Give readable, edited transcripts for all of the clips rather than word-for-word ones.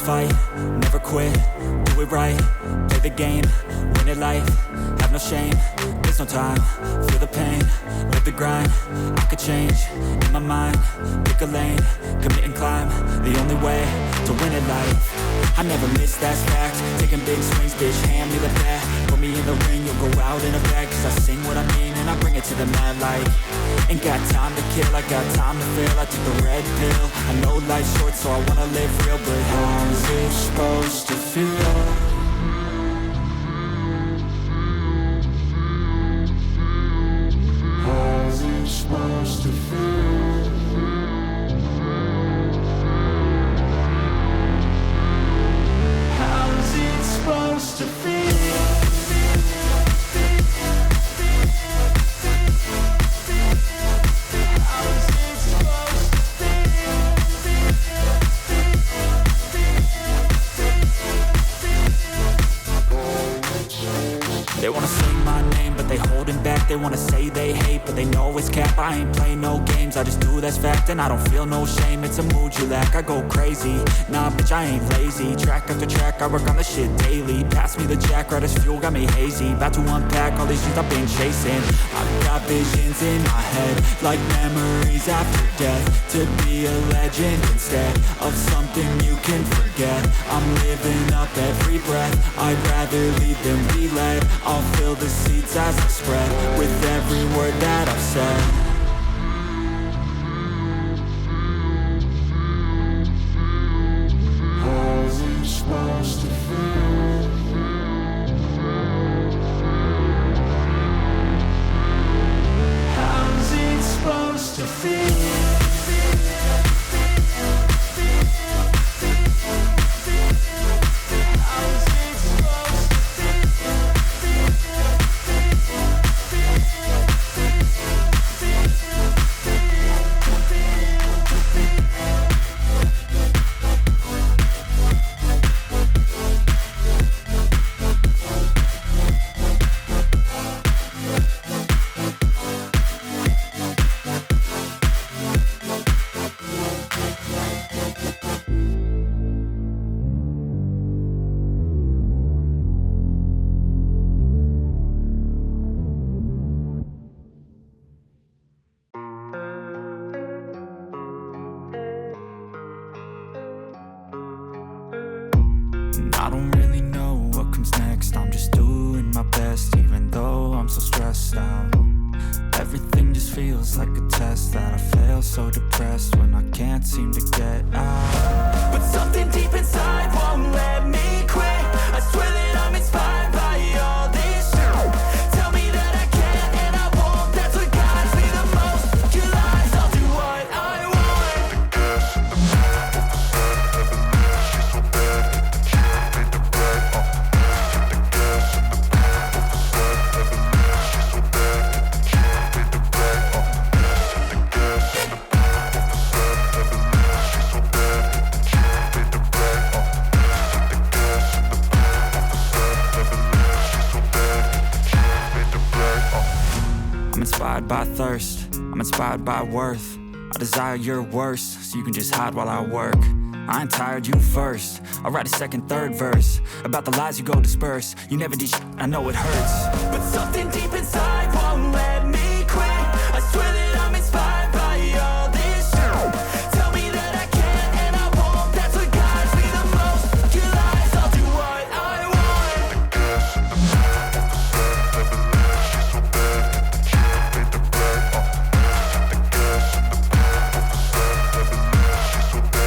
fight, never quit, do it right, play the game, win it life, have no shame, there's no time, feel the pain, live the grind, I could change, in my mind, pick a lane, commit and climb, the only way to win it life, I never miss, that's fact, taking big swings, bitch, hand me the bat, put me in the ring, you'll go out in a bag, cause I sing what I mean and I bring it to the mad light, ain't got time to kill, I got time to feel, I took the red pill, I know life's short so I wanna live real, but how's it supposed to feel? How's it supposed to feel? How's it supposed to feel? They wanna say my name, but they holding back. They wanna say they hate, but they know it's cap. I ain't play no games, I just do that's fact. And I don't feel no shame, it's a mood you lack. I go crazy, nah bitch I ain't lazy. Track after track, I work on the shit daily. Pass me the jack, right as fuel, got me hazy. About to unpack all these things I've been chasing. I've got visions in my head, like memories after death. To be a legend instead of something you can forget. I'm living up every breath, I'd rather lead than be led. I'll fill the seats as I spread with every word that I've said. How's it supposed to feel? How's it supposed to feel? I don't really know what comes next. I'm just doing my best, even though I'm so stressed out. Everything just feels like a test that I fail, so depressed when I can't seem to get out. But something deep inside won't let me quit. I swear that I'm inspired by all this shit. Tell me that I can and I won't, that's what guides me the most. Your lies, I'll do what I want. The gas in the back, she's so bad. I'm inspired by thirst, I'm inspired by worth. I desire your worst, so you can just hide while I work. I ain't tired, you first. I'll write a second, third verse about the lies you go disperse. You never did shit, I know it hurts. But something deep inside won't let me quit. I swear that I'm inspired by all this shit. Tell me that I can and I won't, that's what guides me the most. Your lies, I'll do what I want. The gas in the back, she's so bad. She made the bag, the gas in the back, she's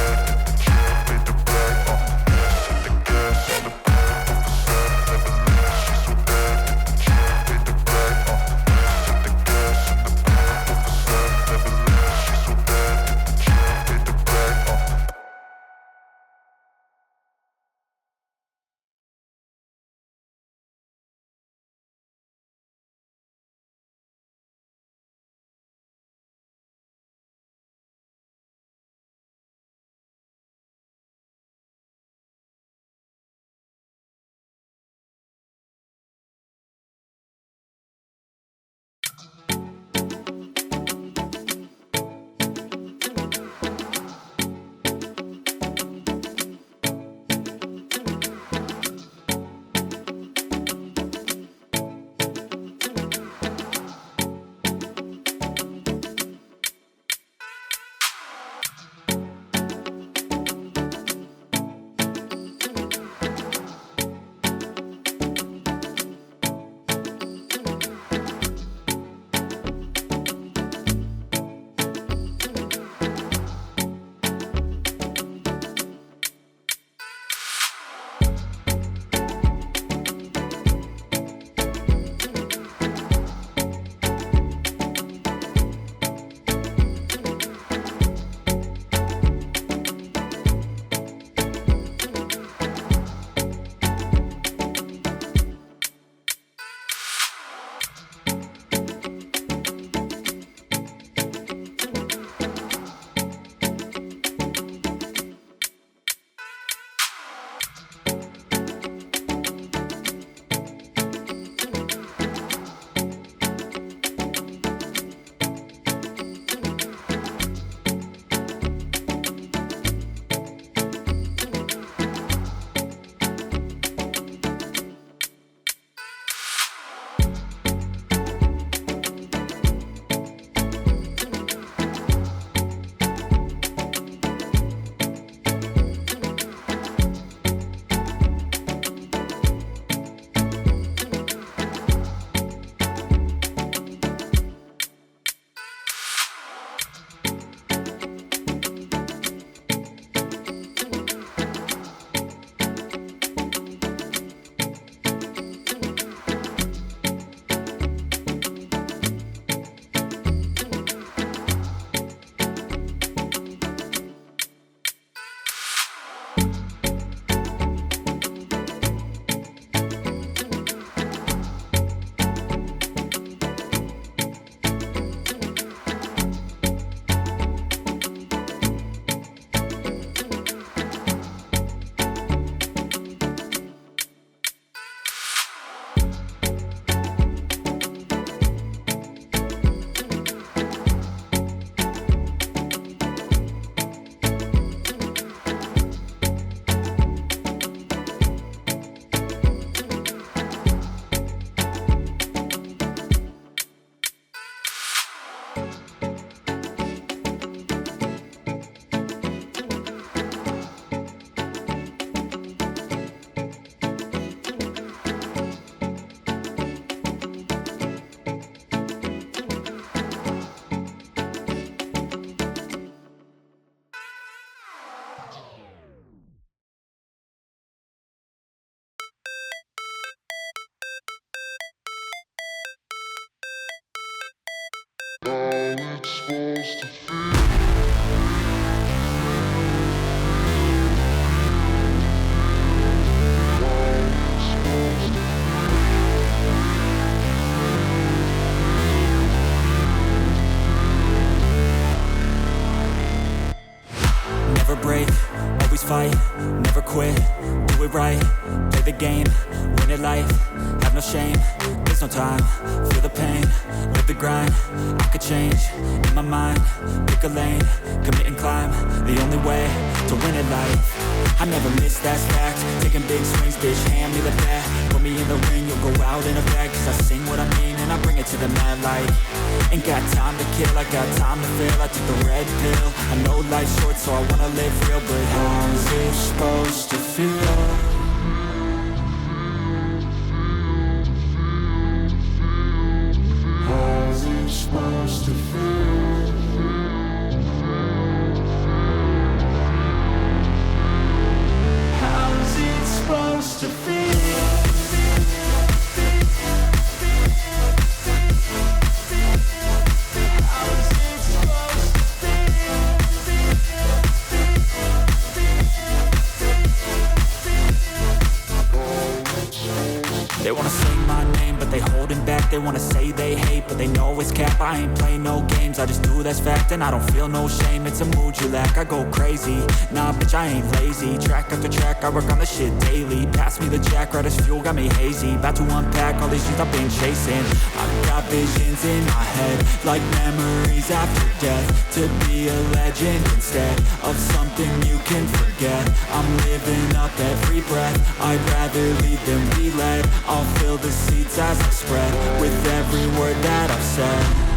so bad. Never break, always fight, never quit, do it right, play the game, win it life, have no shame, there's no time, feel the pain, live the grind, I could change, in my mind, pick a lane, commit and climb, the only way to win it life. I never miss, that's fact, taking big swings, bitch, hand me the bat, put me in the ring, you'll go out in a bag, cause I sing what I mean and I bring it to the mad light. Ain't got time to kill, I got time to feel, I took the red pill, I know life's short so I wanna live real, but how's it supposed to feel? How's it supposed to feel? How's it supposed to feel? They wanna say my name, but they holding back. They wanna say they hate, but they know it's cap. I ain't play no games, I just do that's fact. And I don't feel no shame, it's a mood you lack. I go crazy, nah bitch I ain't lazy. Track after track, I work on the shit daily. Pass me the jack, right as fuel, got me hazy. About to unpack all these dreams I've been chasing. I've got visions in my head, like memories after death. To be a legend instead of something you can forget. I'm living up every breath, I'd rather lead than be led. I'll fill the seats as I spread with every word that I've said.